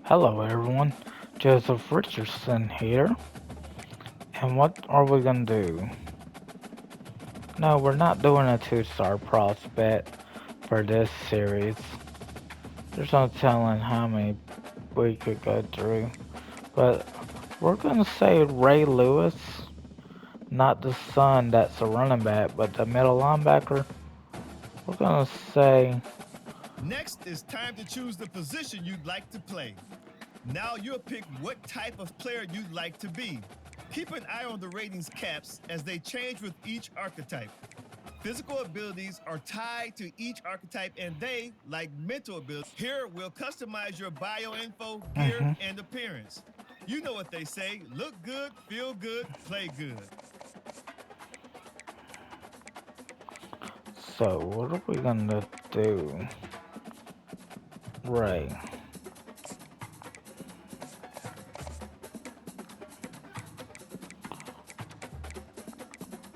Hello everyone, Joseph Richardson here, and what are we gonna do? No, we're not doing a 2-star prospect for this series. There's no telling how many we could go through, but we're gonna say Ray Lewis, not the son that's a running back, but the middle linebacker. We're gonna say, Next, it's time to choose the position you'd like to play. Now you'll pick what type of player you'd like to be. Keep an eye on the ratings caps as they change with each archetype. Physical abilities are tied to each archetype and they, like mental abilities, here we'll customize your bio info, gear, mhm. and appearance. You know what they say, look good, feel good, play good. So what are we gonna do? Ray.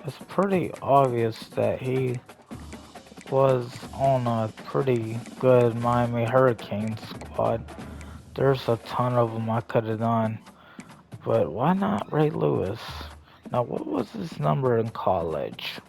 It's pretty obvious that he was on a pretty good Miami Hurricane squad. There's a ton of them I could have done, but why not Ray Lewis? Now, what was his number in college?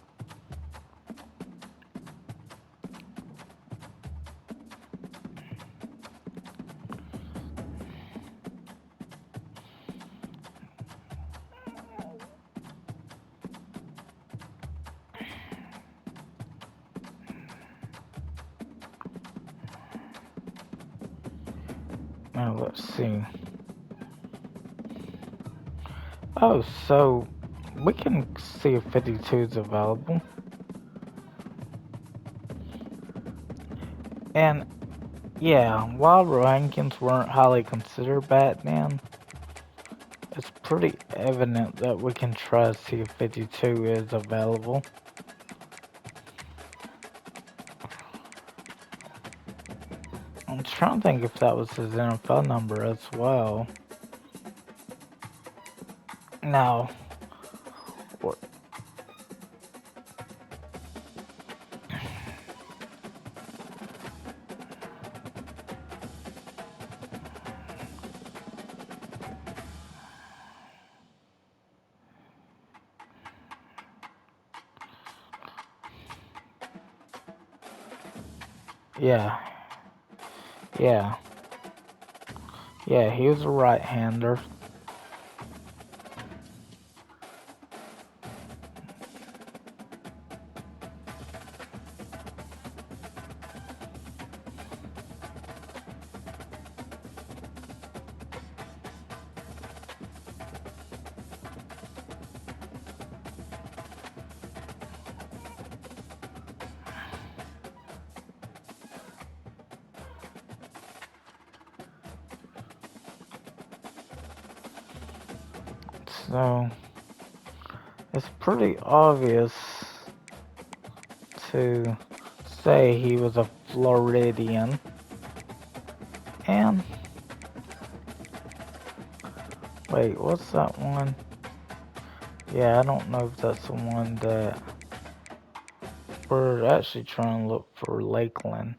Now, let's see. Oh, so we can see if 52 is available. And yeah, while rankings weren't highly considered back then, it's pretty evident that we can try to see if 52 is available. I'm trying to think if that was his NFL number as well. No. Yeah. Yeah. Yeah, he was a right-hander. So, it's pretty obvious to say he was a Floridian. And, wait, what's that one? Yeah, I don't know if that's the one that we're actually trying to look for Lakeland.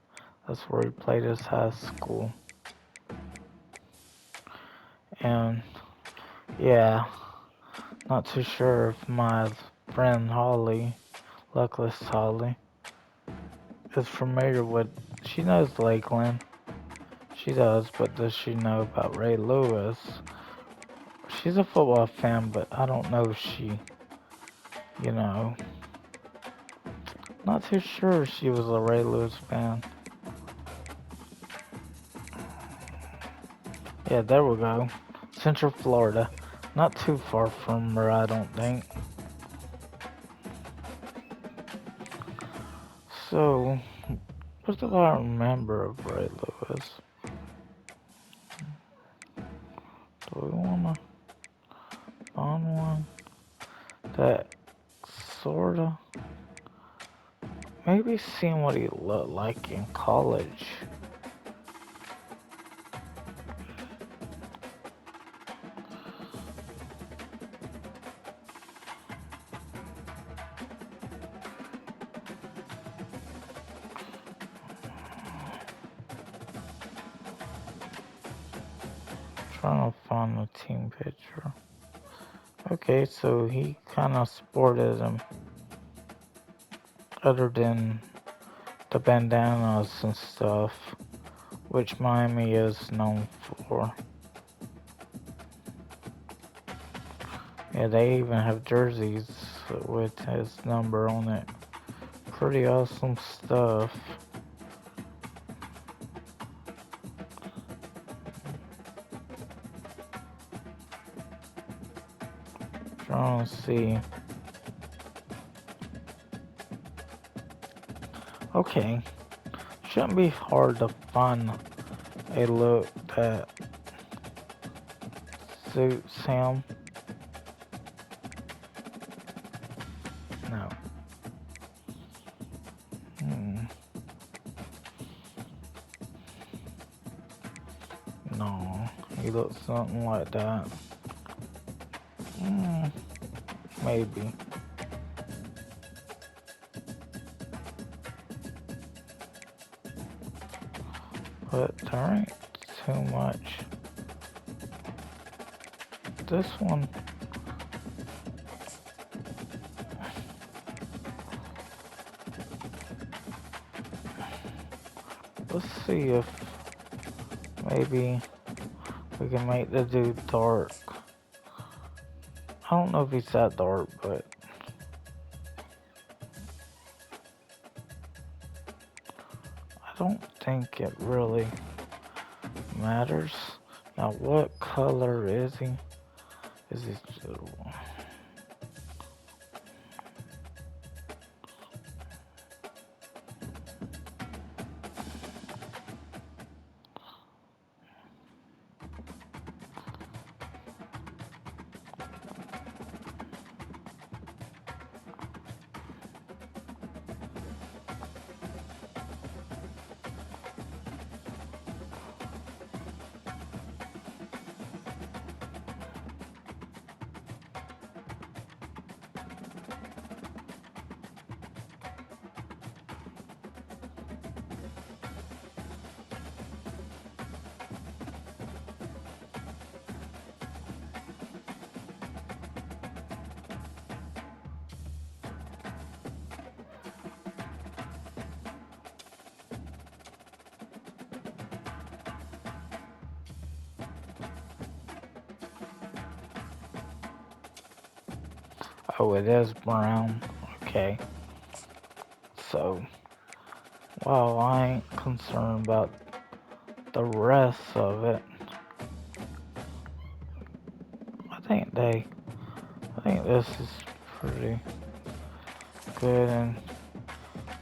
That's where he played his high school. And, yeah, not too sure if my friend Holly, Luckless Holly, is familiar with. She knows Lakeland. She does, but does she know about Ray Lewis? She's a football fan, but I don't know if she, you know, not too sure she was a Ray Lewis fan. Yeah, there we go. Central Florida. Not too far from her, I don't think. So, what do I remember of Ray Lewis? Do we wanna find one that sorta, maybe seeing what he looked like in college? Trying to find a team picture. Okay, so he kind of sported him, other than the bandanas and stuff, which Miami is known for. Yeah, they even have jerseys with his number on it. Pretty awesome stuff. Trying to see. Okay, shouldn't be hard to find a look that suits him. No. Hmm. No, he looks something like that. Hmm. Maybe. But there ain't too much. This one, let's see if maybe we can make the dude dark. I don't know if he's that dark, but I don't think it really matters. Now, what color is he? Is he? Oh, it is brown. Okay. So, well, I ain't concerned about the rest of it. I think this is pretty good. And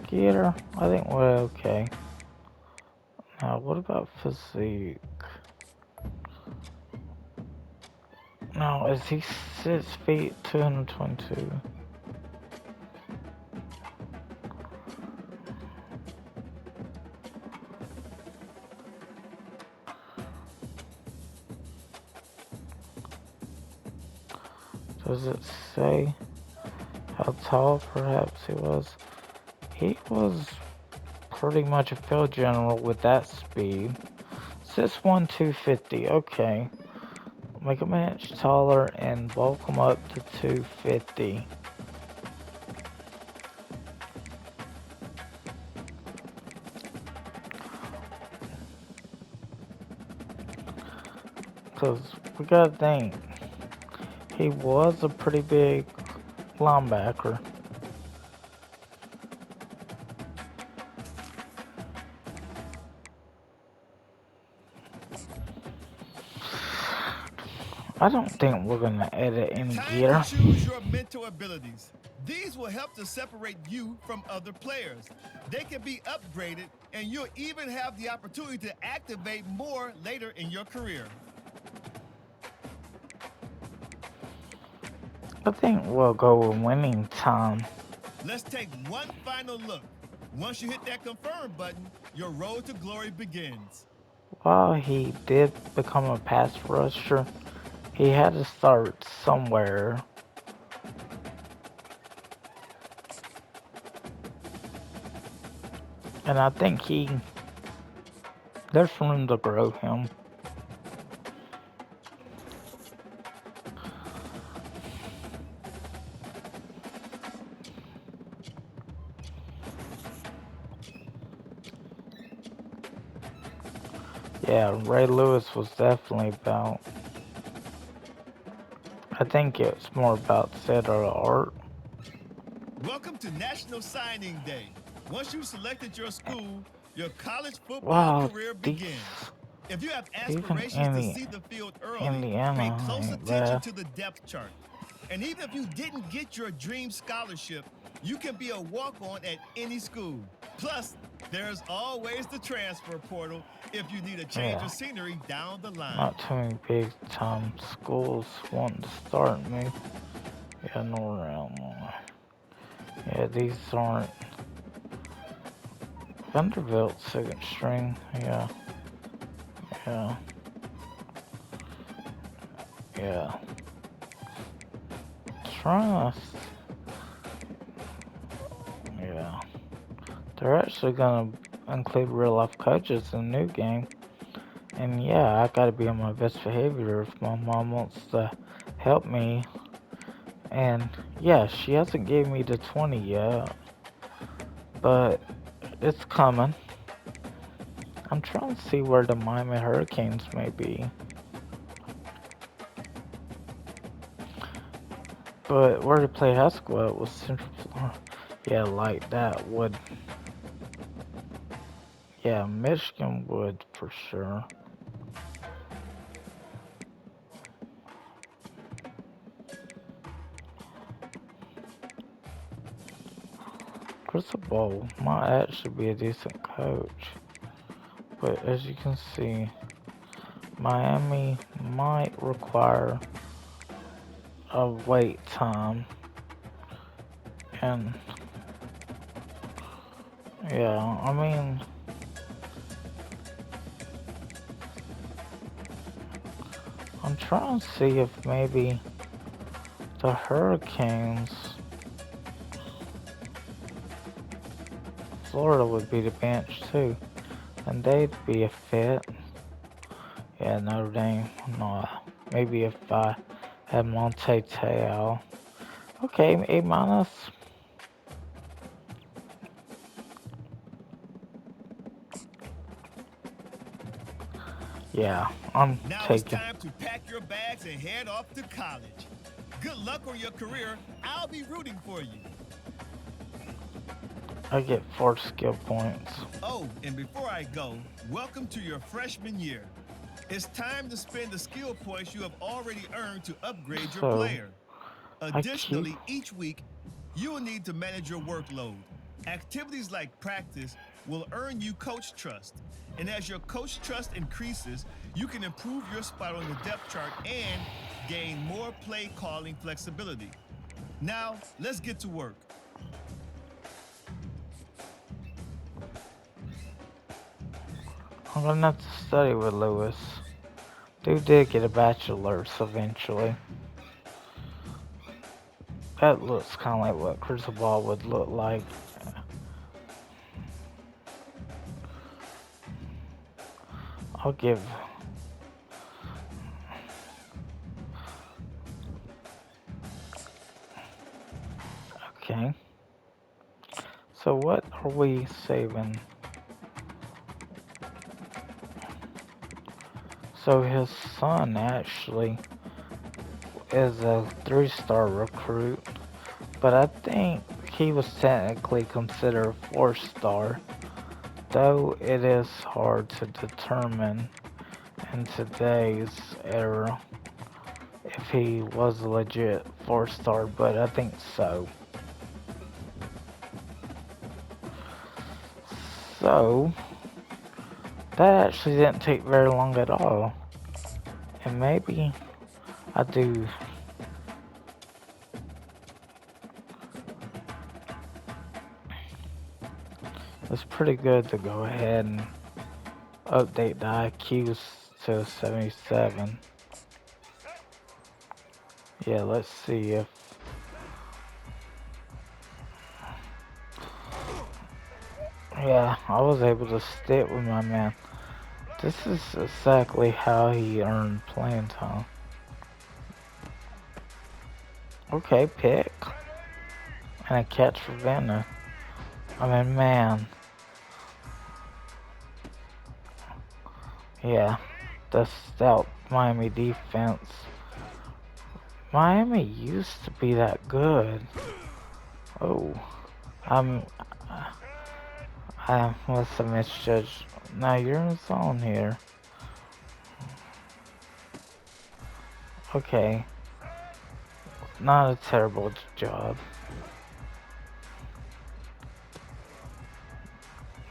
Gator, I think we're okay. Now, what about physique? Now, is he 6 feet 222? Does it say how tall perhaps he was? He was pretty much a field general with that speed. 6'1", 250. Okay. Make him an inch taller and bulk him up to 250. Because we gotta think, he was a pretty big linebacker. I don't think we're gonna edit any Time gear. to choose your mental abilities. These will help to separate you from other players. They can be upgraded, and you'll even have the opportunity to activate more later in your career. I think we'll go with winning time. Let's take one final look. Once you hit that confirm button, your road to glory begins. While he did become a pass rusher, he had to start somewhere. And I think there's room to grow him. Yeah, Ray Lewis was definitely about. I think it's more about set or art. Welcome to National Signing Day. Once you've selected your school, your college football Wow, career these begins. If you have even aspirations to see the field early, pay Indiana close ain't attention bad. to the depth chart. And even if you didn't get your dream scholarship, you can be a walk on at any school. Plus, there's always the transfer portal if you need a change Yeah, of scenery down the line. not too many big time schools wanting to start me. Yeah, no around. Yeah, these aren't Vanderbilt second string. Yeah, yeah, yeah. Trust. Yeah, they're actually gonna include real life coaches in the new game. And yeah, I gotta be on my best behavior if my mom wants to help me. And yeah, she hasn't gave me the 20 yet, but it's coming. I'm trying to see where the Miami Hurricanes may be. But where to play high school at was Central Florida. Yeah, like that would. Yeah, Michigan would for sure. Crystal Ball might actually be a decent coach. But as you can see, Miami might require a wait time. And yeah, I mean, I'm trying to see if maybe the Hurricanes, Florida would be the bench too, and they'd be a fit. Yeah, Notre Dame, no, maybe if I had Monte Teo. Okay, A minus. Yeah, I'm Now it's taking. time to pack your bags and head off to college. Good luck on your career. I'll be rooting for you. I get 4 skill points. Oh, and before I go, welcome to your freshman year. It's time to spend the skill points you have already earned to upgrade your So player. I keep. Additionally, each week, you will need to manage your workload. Activities like practice will earn you coach trust. And as your coach trust increases, you can improve your spot on the depth chart and gain more play calling flexibility. Now, let's get to work. I'm gonna have to study with Lewis. Dude did get a bachelor's eventually. That looks kind of like what Crystal Ball would look like. I'll give. Okay. So what are we saving? So his son actually is a 3-star recruit, but I think he was technically considered a 4-star, though it is hard to determine in today's era if he was a legit 4-star, but I think so. So, that actually didn't take very long at all. And maybe I do. It's pretty good to go ahead and update the IQs to 77. Yeah, let's see if. Yeah, I was able to stick with my man. This is exactly how he earned playing time. Okay, pick. And a catch for Vanna. I mean, man. Yeah, the stout Miami defense. Miami used to be that good. Oh, I'm. I must have misjudged. Now you're in zone here. Okay, not a terrible job.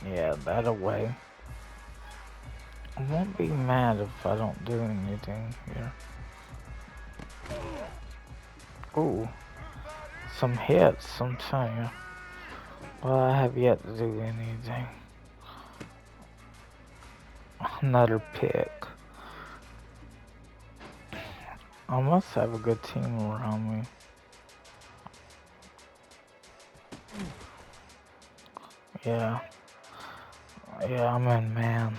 Yeah, that away. I won't be mad if I don't do anything here. Ooh, some hits, I'm telling you. Well, I have yet to do anything. Another pick. I must have a good team around me. Yeah. Yeah, I'm in man.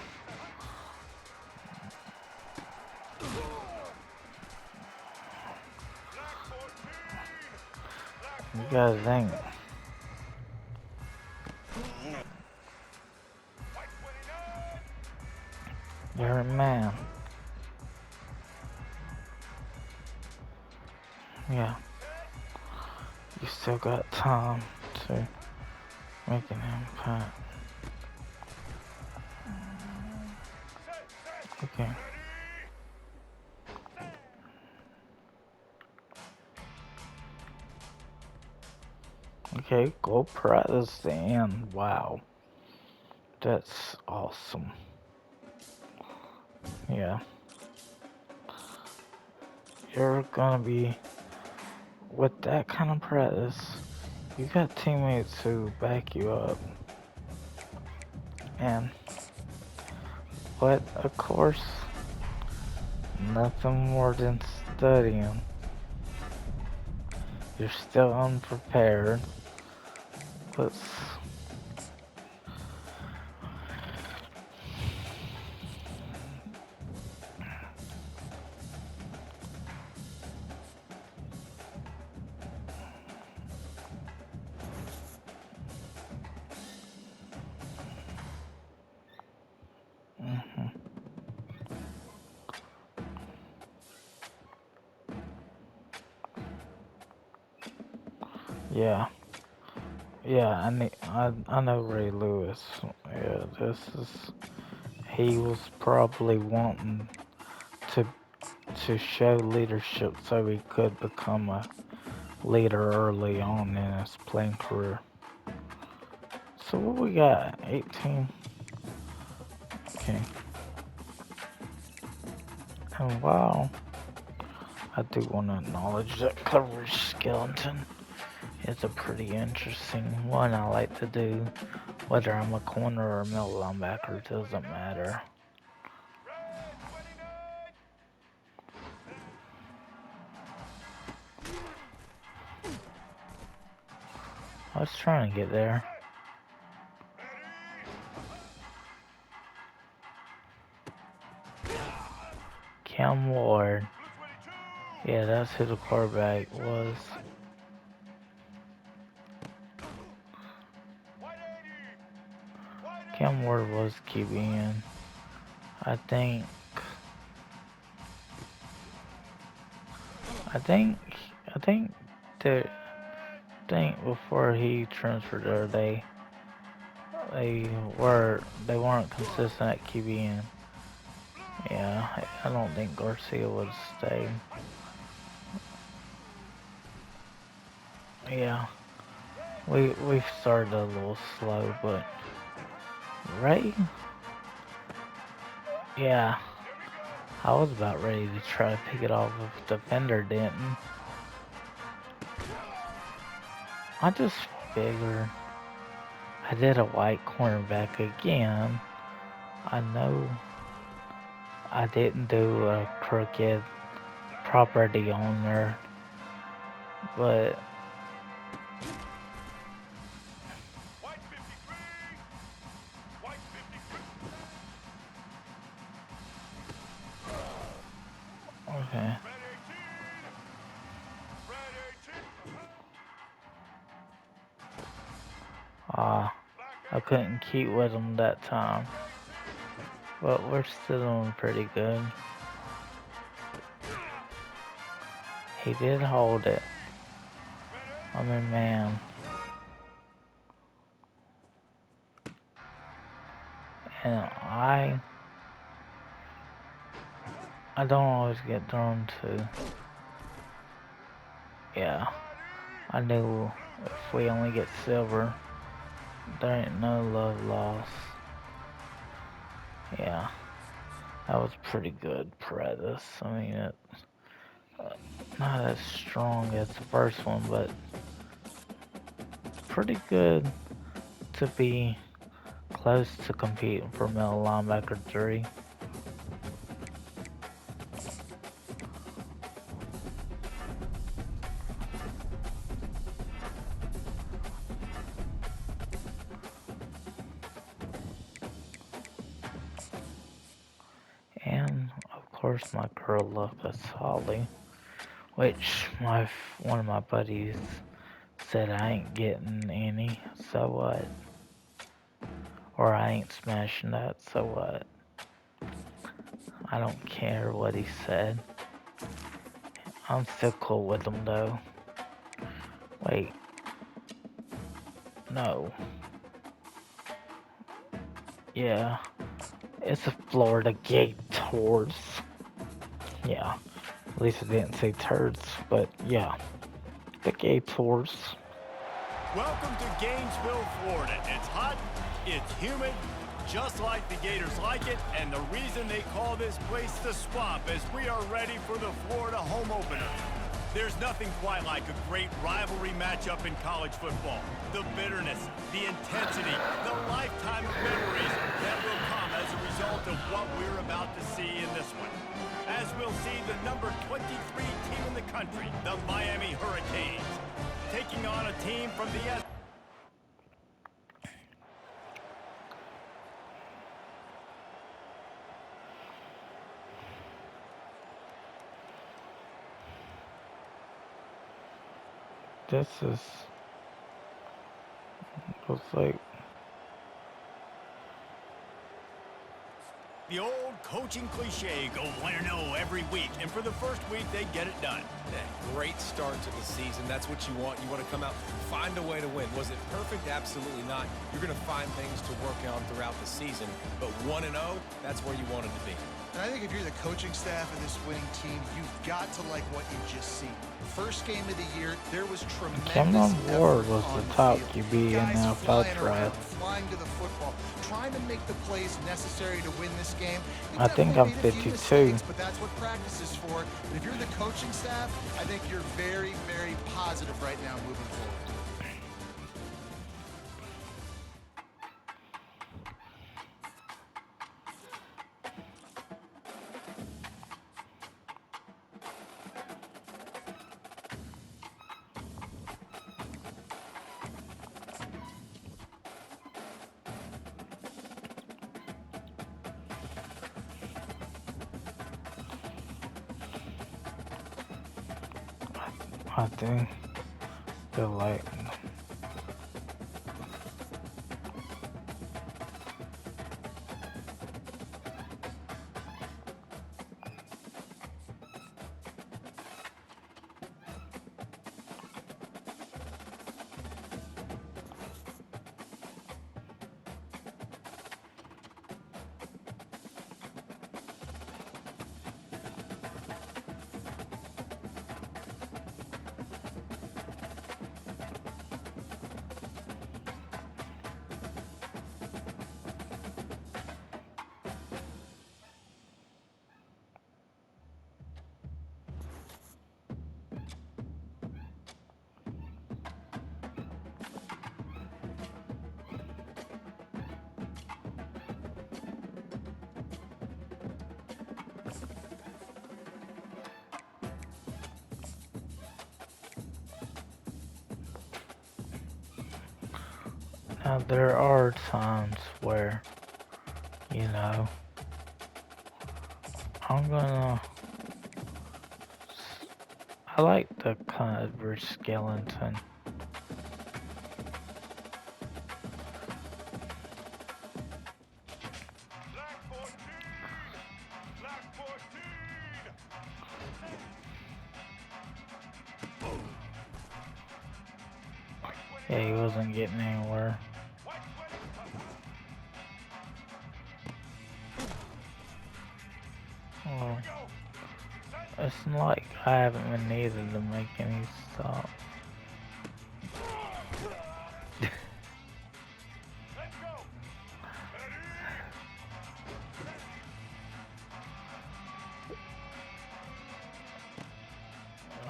You gotta think. You're in man. Yeah. You still got time to make an impact. Okay. Okay, go practice the end. Wow. That's awesome. Yeah. You're gonna be with that kind of practice. You got teammates who back you up. And but of course nothing more than studying. You're still unprepared. Let's mhm. Yeah. Yeah, I know Ray Lewis. Yeah, this is he was probably wanting to to show leadership so he could become a leader early on in his playing career. So what we got? 18. Okay. And wow, I do want to acknowledge that coverage skeleton is a pretty interesting one I like to do. Whether I'm a corner or a middle linebacker doesn't matter. I was trying to get there. Cam Ward. Yeah, that's who the quarterback was. Cam Ward was QBing. I think. I think. I think. The think before he transferred there, they weren't consistent at QBing. Yeah, I don't think Garcia would stay. Yeah, we started a little slow, but Ray. Yeah, I was about ready to try to pick it off if the defender didn't. I just figured I did a white cornerback again. I know I didn't do a crooked property owner, but okay. I couldn't keep with him that time. but we're still doing pretty good. He did hold it. I mean, man. And I don't always get drawn to. Yeah, I knew if we only get silver, there ain't no love lost. Yeah, that was pretty good, Paredes. I mean, not as strong as the first one, but pretty good to be close to competing for middle linebacker 3. And of course my girl Lucas Holly, which one of my buddies said I ain't getting any, so what? Or I ain't smashing that, so what? I don't care what he said. I'm still cool with him though. Wait, no. Yeah, it's a Florida Gators. Yeah, at least I didn't say turds, but yeah, the Gators. Welcome to Gainesville, Florida. It's hot, it's humid, just like the Gators like it, and the reason they call this place the Swamp is we are ready for the Florida home opener. There's nothing quite like a great rivalry matchup in college football. The bitterness, the intensity, the lifetime of memories that will come as a result of what we're about to see in this one. As we'll see the number 23 team in the country, the Miami Hurricanes, taking on a team from the This looks like The old coaching cliche, go win or no every week, and for the first week, they get it done. Yeah, great start to the season. That's what you want. You want to come out, find a way to win. Was it perfect? Absolutely not. You're going to find things to work on throughout the season, but 1-0, that's where you wanted to be. And I think if you're the coaching staff of this winning team, you've got to like what you just see. First game of the year, there was tremendous Cameron Ward effort was on the top field. QB in Guys the NFL flying draft. around, flying to the football, trying to make the plays necessary to win this game. I think I'm Definitely made a few 52. mistakes, but that's what practice is for. But if you're the coaching staff, I think you're very, very positive right now moving forward. I think feel like now there are times where, you know, I like the kind of Rich Skellington. Yeah, he wasn't getting anywhere. Well, it's not like I haven't been needed to make any stops.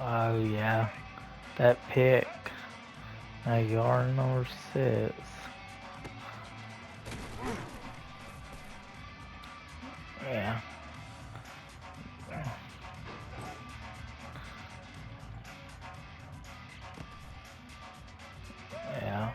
Oh yeah, that pick. Now yard number 6. Yeah. Yeah. Yeah.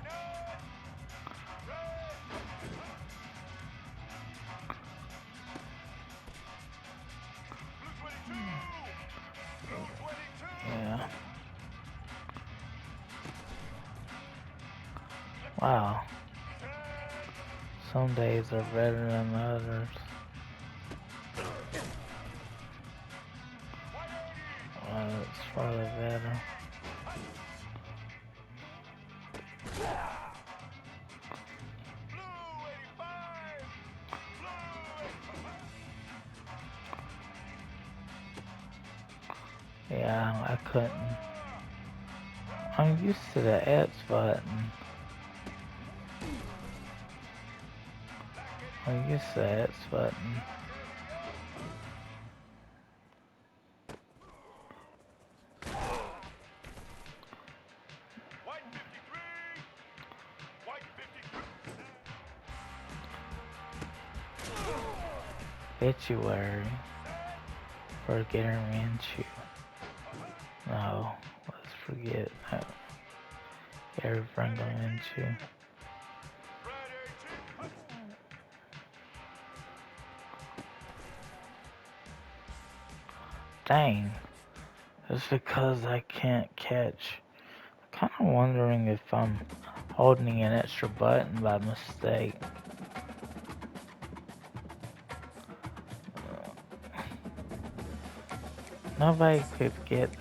Wow. Some days are better than others. Well, it's probably better. Yeah, I couldn't. I'm used to the X button. I'm used to the X button. Obituary for Gary Minshew. No, let's forget that. Gary Franklin Minshew. Dang, it's because I can't catch. Kind of wondering if I'm holding an extra button by mistake. Nobody could get this.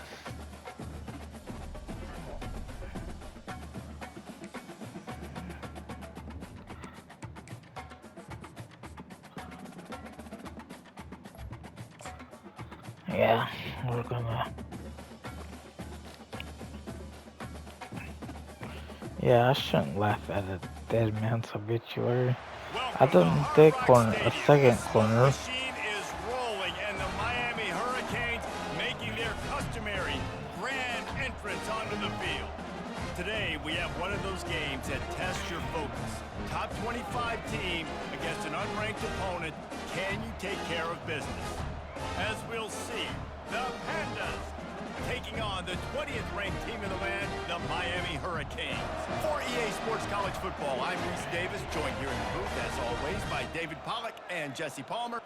Yeah, we're gonna. Yeah, I shouldn't laugh at a dead man's obituary. I Welcome to done Hard did Rock corner, a Stadium. The second slot corner. machine is rolling, and the Miami Hurricanes making their customary grand entrance onto the field. Today, we have one of those games that tests your focus. Top 25 team against an unranked opponent. Can you take care of business? As we'll see, the Pandas taking on the 20th ranked team in the land, the Miami Hurricanes. For EA Sports College Football, I'm Reese Davis, joined here in the booth, as always, by David Pollack and Jesse Palmer.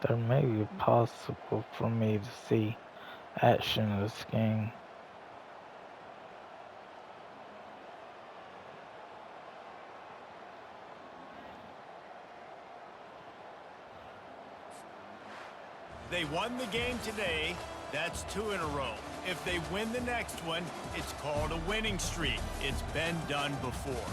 There may be possible for me to see action in this game. They won the game today. That's 2 in a row. If they win the next one, it's called a winning streak. It's been done before.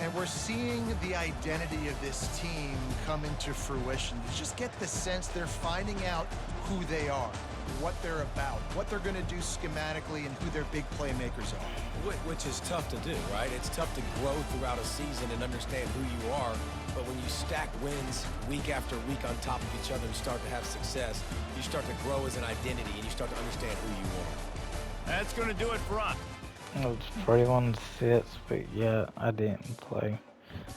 And we're seeing the identity of this team come into fruition. You just get the sense they're finding out who they are, what they're about, what they're going to do schematically, and who their big playmakers are. Which is tough to do, right? It's tough to grow throughout a season and understand who you are. But when you stack wins week after week on top of each other and start to have success, you start to grow as an identity and you start to understand who you are. That's going to do it for us. It's 41-6, but yeah, I didn't play.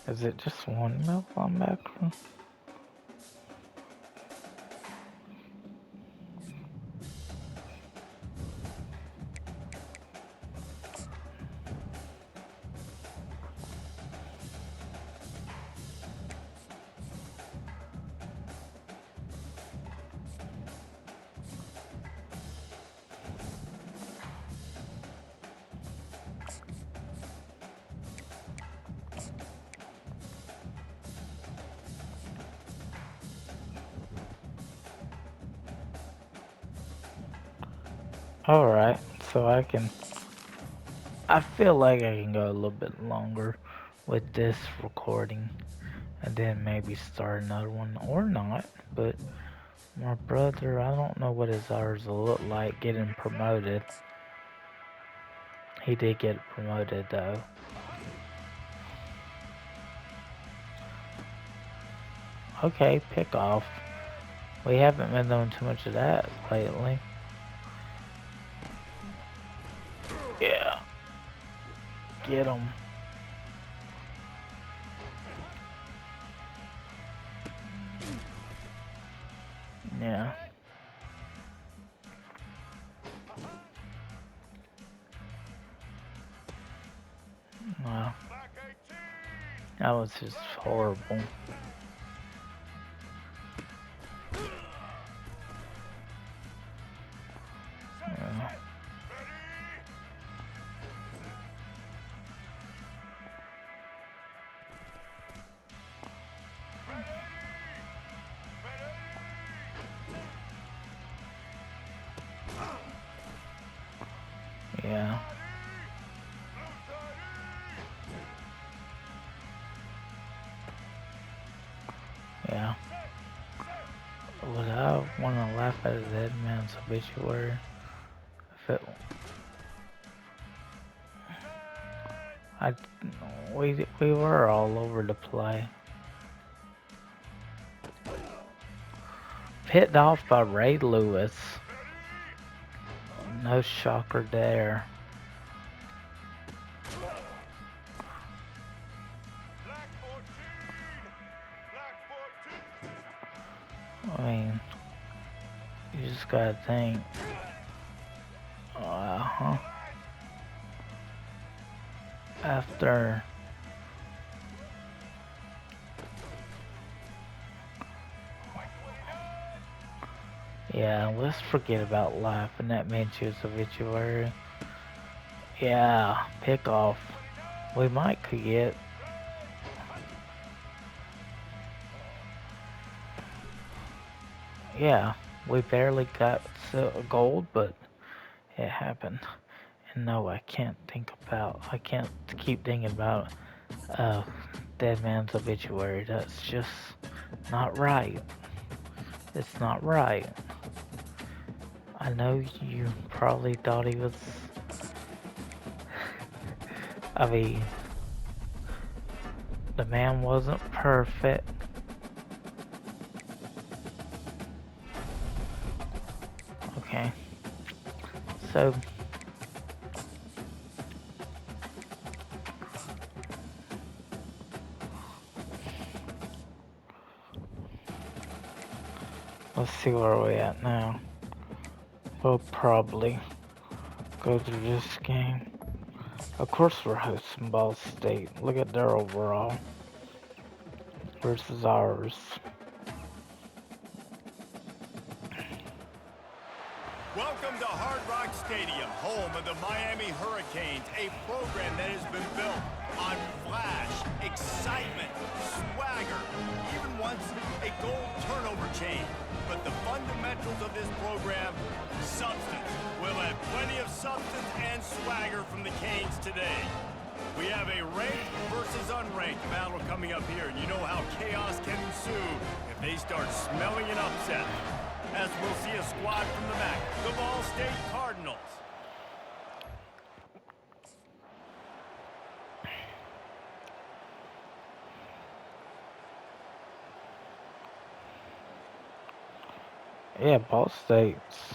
Is it just one middle linebacker? Alright, so I feel like I can go a little bit longer with this recording and then maybe start another one or not, but my brother, I don't know what his hours will look like getting promoted. He did get promoted though. Okay, pick off. We haven't been doing too much of that lately. Yeah. Get him. Yeah. Wow. That was just horrible. Yeah. Yeah. Yeah. Would I want to laugh at a dead man's obituary? If it, I, we were all over the play. Picked off by Ray Lewis. No shocker there. I mean, you just gotta think. After yeah, let's forget about laughing at Minshew's obituary. Yeah, pick off. We might could get. Yeah, we barely got gold, but it happened. And no, I can't keep thinking about dead man's obituary. That's just not right. It's not right. I know you probably thought he was. I mean, the man wasn't perfect. Okay. So. Let's see where we're at now. We'll probably go through this game. Of course we're hosting Ball State. Look at their overall versus ours. Welcome to Hard Rock Stadium, home of the Miami Hurricanes, a program that has been built on flash, excitement, swagger, even once a goal turnover chain. But the fundamentals of this program, substance. We'll have plenty of substance and swagger from the Canes today. We have a ranked versus unranked battle coming up here, and you know how chaos can ensue if they start smelling an upset. As we'll see a squad from the MAC, the Ball State Cardinals. Yeah, Ball State's.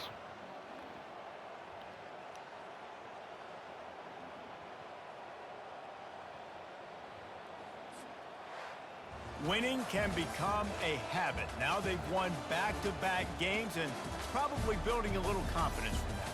Winning can become a habit. Now they've won back-to-back games and probably building a little confidence from that.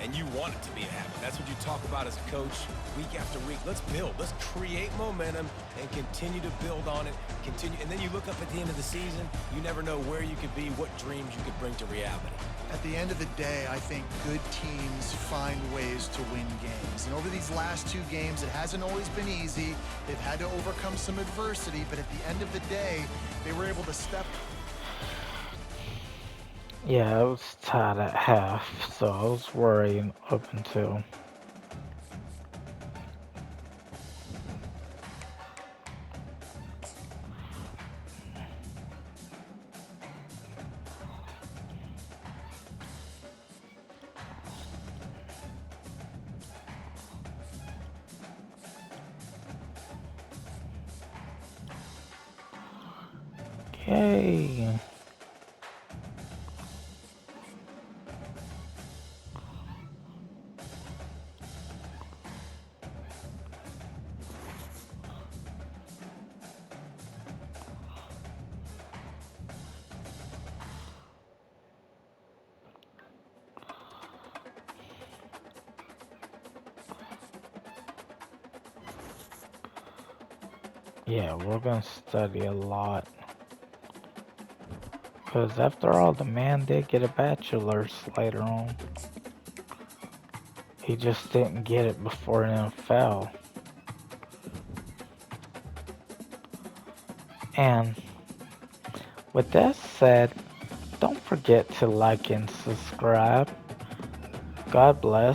And you want it to be a habit. That's what you talk about as a coach week after week. Let's build. Let's create momentum and continue to build on it. And then you look up at the end of the season, you never know where you could be, what dreams you could bring to reality. At the end of the day, I think good teams find ways to win games. And over these last two games, it hasn't always been easy. They've had to overcome some adversity, but at the end of the day, they were able to step. Yeah, it was tied at half, so I was worried up until. Yay! Yeah, we're gonna study a lot. Because after all, the man did get a bachelor's later on. He just didn't get it before NFL. And with that said, don't forget to like and subscribe. God bless.